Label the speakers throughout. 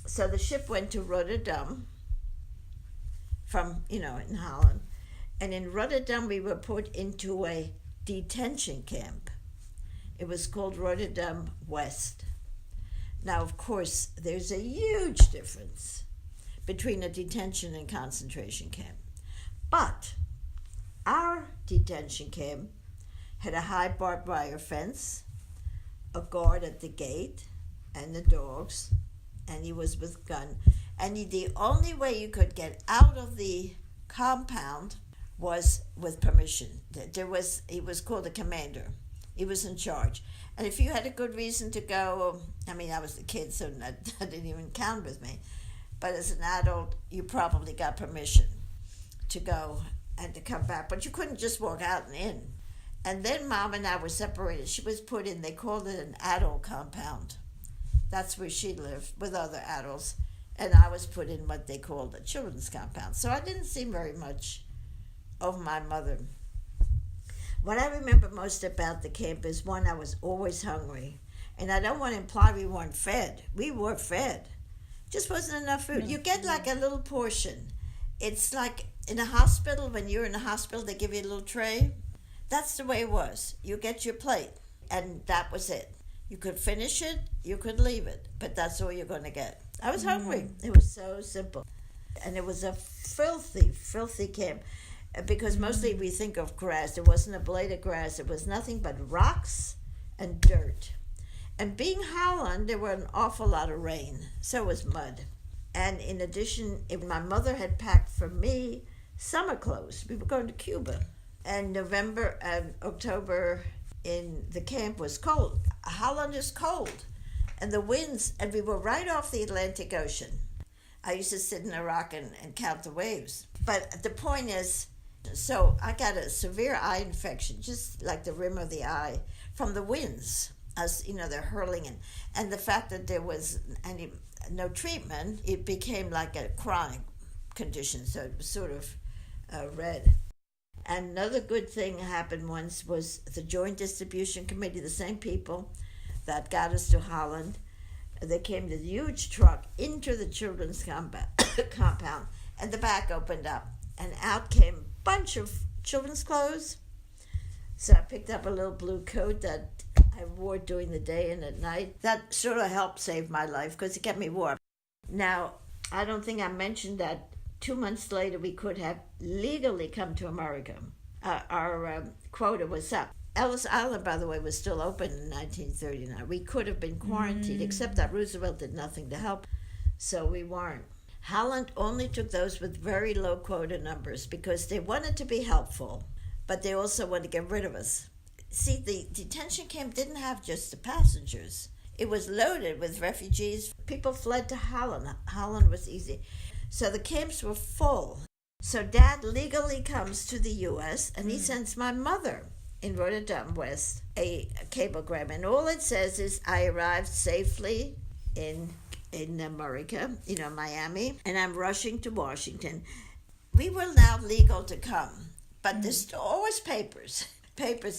Speaker 1: So the ship went to Rotterdam from, in Holland. And in Rotterdam, we were put into a detention camp. It was called Rotterdam West. Now, of course, there's a huge difference between a detention and concentration camp. But our detention camp had a high barbed wire fence, a guard at the gate, and the dogs, and he was with gun. And the only way you could get out of the compound was with permission. He was called a commander. He was in charge. And if you had a good reason to go, I was a kid, so that didn't even count with me. But as an adult, you probably got permission to go and to come back. But you couldn't just walk out and in. And then Mom and I were separated. She was put in, they called it an adult compound. That's where she lived with other adults. And I was put in what they called a children's compound. So I didn't see very much of my mother. What I remember most about the camp is, one, I was always hungry. And I don't want to imply we weren't fed. We were fed. Just wasn't enough food. You get like a little portion. It's like in a hospital, when you're in a hospital, they give you a little tray. That's the way it was. You get your plate, and that was it. You could finish it, you could leave it, but that's all you're going to get. I was hungry. It was so simple. And it was a filthy, filthy camp, because mostly we think of grass. There wasn't a blade of grass. It was nothing but rocks and dirt. And being Holland, there were an awful lot of rain, so it was mud. And in addition, my mother had packed for me summer clothes. We were going to Cuba. And November and October in the camp was cold. Holland is cold. And the winds, and we were right off the Atlantic Ocean. I used to sit in a rock and count the waves. But the point is, so I got a severe eye infection, just like the rim of the eye, from the winds. As they're hurling in. And the fact that there was no treatment, it became like a chronic condition. So it was sort of red. And another good thing happened once was the Joint Distribution Committee, the same people that got us to Holland. They came with a huge truck into the children's compound, and the back opened up, and out came a bunch of children's clothes. So I picked up a little blue coat that I wore during the day and at night. That sort of helped save my life because it kept me warm. Now, I don't think I mentioned that 2 months later we could have legally come to America. Our quota was up. Ellis Island, by the way, was still open in 1939. We could have been quarantined, except that Roosevelt did nothing to help, so we weren't. Holland only took those with very low quota numbers because they wanted to be helpful, but they also wanted to get rid of us. See, the detention camp didn't have just the passengers. It was loaded with refugees. People fled to Holland. Holland was easy. So the camps were full. So Dad legally comes to the U.S. and he sends my mother in Rotterdam West a cablegram. And all it says is, I arrived safely in America, Miami, and I'm rushing to Washington. We were now legal to come, but there's still always papers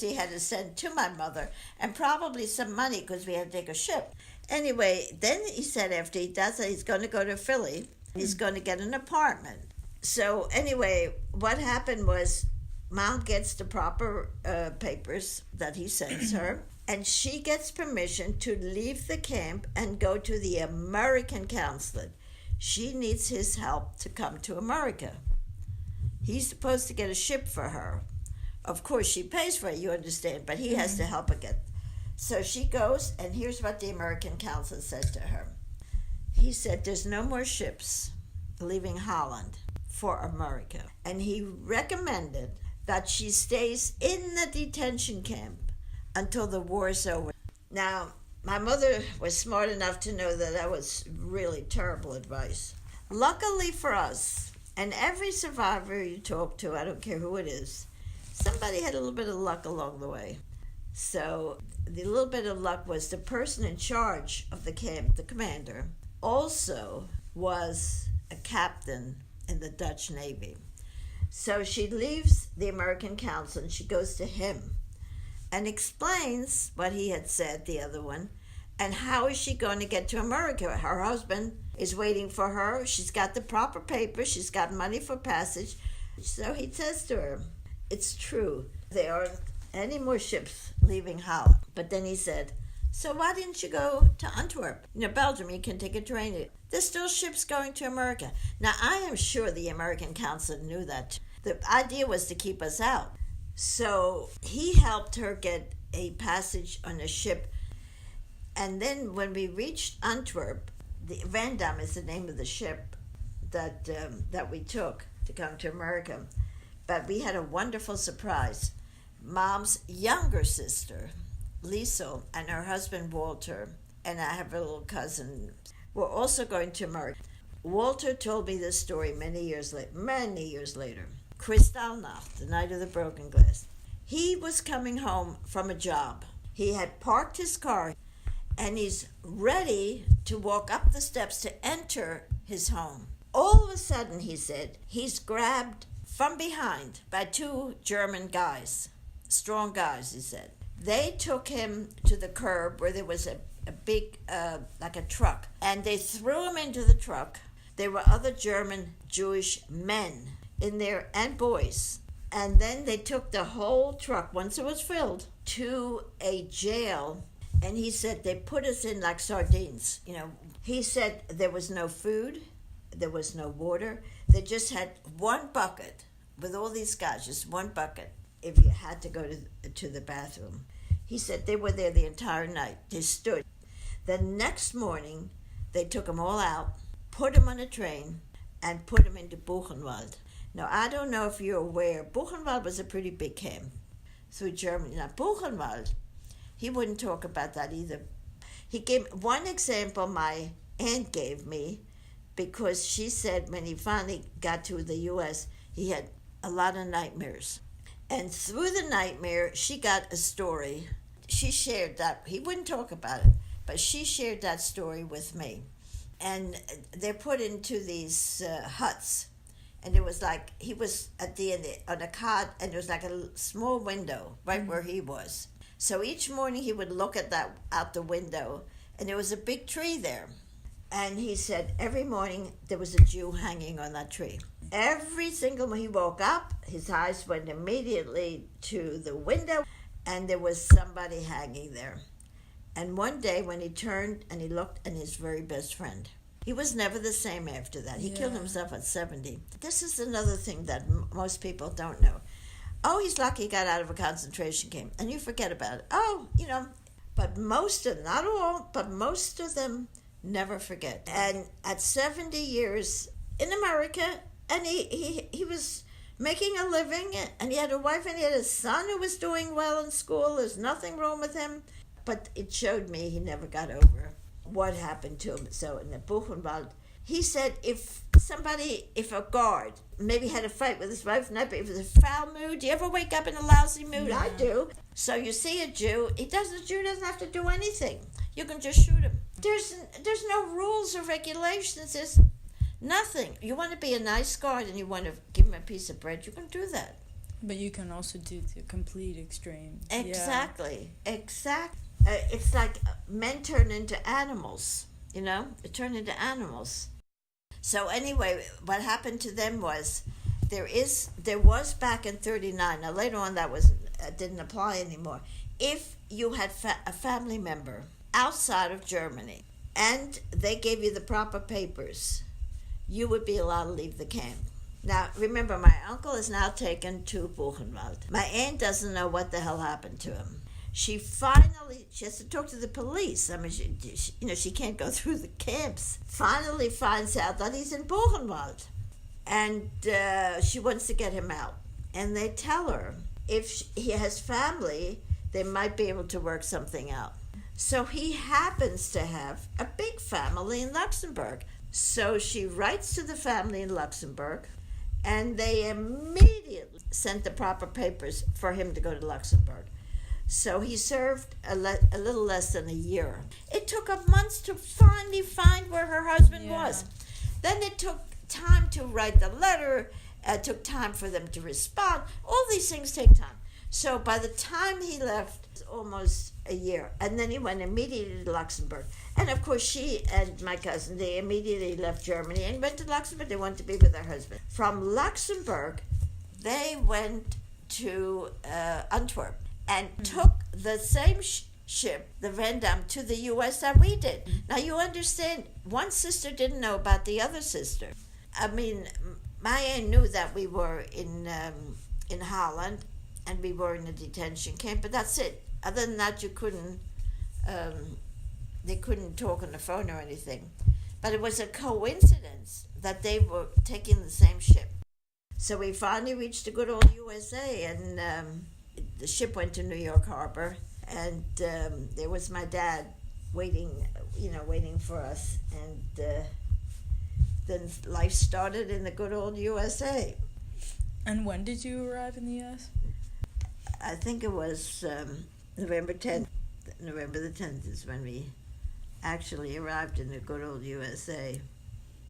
Speaker 1: he had to send to my mother, and probably some money because we had to take a ship. Anyway, then he said after he does it, he's going to go to Philly. He's going to get an apartment. So anyway, what happened was Mom gets the proper papers that he sends her, and she gets permission to leave the camp and go to the American consulate. She needs his help to come to America. He's supposed to get a ship for her. Of course, she pays for it, you understand, but he has to help her get. So she goes, and here's what the American consul said to her. He said, there's no more ships leaving Holland for America. And he recommended that she stays in the detention camp until the war is over. Now, my mother was smart enough to know that was really terrible advice. Luckily for us, and every survivor you talk to, I don't care who it is, somebody had a little bit of luck along the way. So the little bit of luck was the person in charge of the camp, the commander, also was a captain in the Dutch Navy. So she leaves the American consul and she goes to him and explains what he had said, the other one, And how is she going to get to America? Her husband is waiting for her. She's got the proper papers. She's got money for passage. So he says to her, it's true. There aren't any more ships leaving Holland. But then he said, so why didn't you go to Antwerp? Belgium, you can take a train. There's still ships going to America. Now, I am sure the American consul knew that. The idea was to keep us out. So he helped her get a passage on a ship. And then when we reached Antwerp, the Van Damme is the name of the ship that we took to come to America. But we had a wonderful surprise. Mom's younger sister, Liesel, and her husband, Walter, and I have a little cousin, were also going to America. Walter told me this story many years later. Kristallnacht, the night of the broken glass. He was coming home from a job. He had parked his car, and he's ready to walk up the steps to enter his home. All of a sudden, he said, he's grabbed from behind by two German guys, strong guys, he said. They took him to the curb where there was a big, like a truck, and they threw him into the truck. There were other German Jewish men in there and boys. And then they took the whole truck, once it was filled, to a jail. And he said they put us in like sardines. He said there was no food, there was no water. They just had one bucket with all these guys, just one bucket if you had to go to the bathroom. He said they were there the entire night. They stood. The next morning, they took them all out, put them on a train, and put them into Buchenwald. Now, I don't know if you're aware, Buchenwald was a pretty big camp through Germany. Now, Buchenwald, he wouldn't talk about that either. He gave one example my aunt gave me, because she said when he finally got to the U.S., he had a lot of nightmares. And through the nightmare, she got a story. She shared that. He wouldn't talk about it, but she shared that story with me. And they're put into these huts. And it was like, he was at the end on a cot, and there was like a small window right where he was. So each morning he would look at that out the window, and there was a big tree there. And he said every morning there was a Jew hanging on that tree. Every single when he woke up, his eyes went immediately to the window, and there was somebody hanging there. And one day when he turned and he looked, and his very best friend. He was never the same after that. He killed himself at 70. This is another thing that most people don't know. Oh, he's lucky he got out of a concentration camp. And you forget about it. Oh, but most of, not all, but most of them never forget. And at 70 years in America, and he was making a living, and he had a wife, and he had a son who was doing well in school. There's nothing wrong with him. But it showed me he never got over what happened to him. So in the Buchenwald, he said if a guard maybe had a fight with his wife, not if it was a foul mood. Do you ever wake up in a lousy mood? Yeah. I do. So you see a Jew, the Jew doesn't have to do anything. You can just shoot him. There's no rules or regulations. There's nothing. You want to be a nice guard and you want to give him a piece of bread, you can do that.
Speaker 2: But you can also do the complete extreme.
Speaker 1: Exactly. Yeah. Exactly. It's like men turn into animals, They turn into animals. So anyway, what happened to them was, there was back in 1939, now later on that didn't apply anymore. If you had a family member outside of Germany, and they gave you the proper papers, you would be allowed to leave the camp. Now, remember, my uncle is now taken to Buchenwald. My aunt doesn't know what the hell happened to him. She has to talk to the police. I mean, she can't go through the camps. Finally finds out that he's in Buchenwald. And she wants to get him out. And they tell her if he has family, they might be able to work something out. So he happens to have a big family in Luxembourg. So she writes to the family in Luxembourg, and they immediately sent the proper papers for him to go to Luxembourg. So he served a little less than a year. It took her months to finally find where her husband was. Then it took time to write the letter. It took time for them to respond. All these things take time. So by the time he left, almost a year. And then he went immediately to Luxembourg. And of course, she and my cousin, they immediately left Germany and went to Luxembourg. They wanted to be with their husband. From Luxembourg, they went to Antwerp and took the same ship, the Van Damme, to the U.S. that we did. Now, you understand, one sister didn't know about the other sister. I mean, my aunt knew that we were in Holland and we were in a detention camp, but that's it. Other than that, you couldn't, they couldn't talk on the phone or anything. But it was a coincidence that they were taking the same ship. So we finally reached the good old USA, and the ship went to New York Harbor, and there was my dad waiting for us, and then life started in the good old USA.
Speaker 2: And when did you arrive in the U.S.?
Speaker 1: I think it was November 10th. November the 10th is when we actually arrived in the good old USA.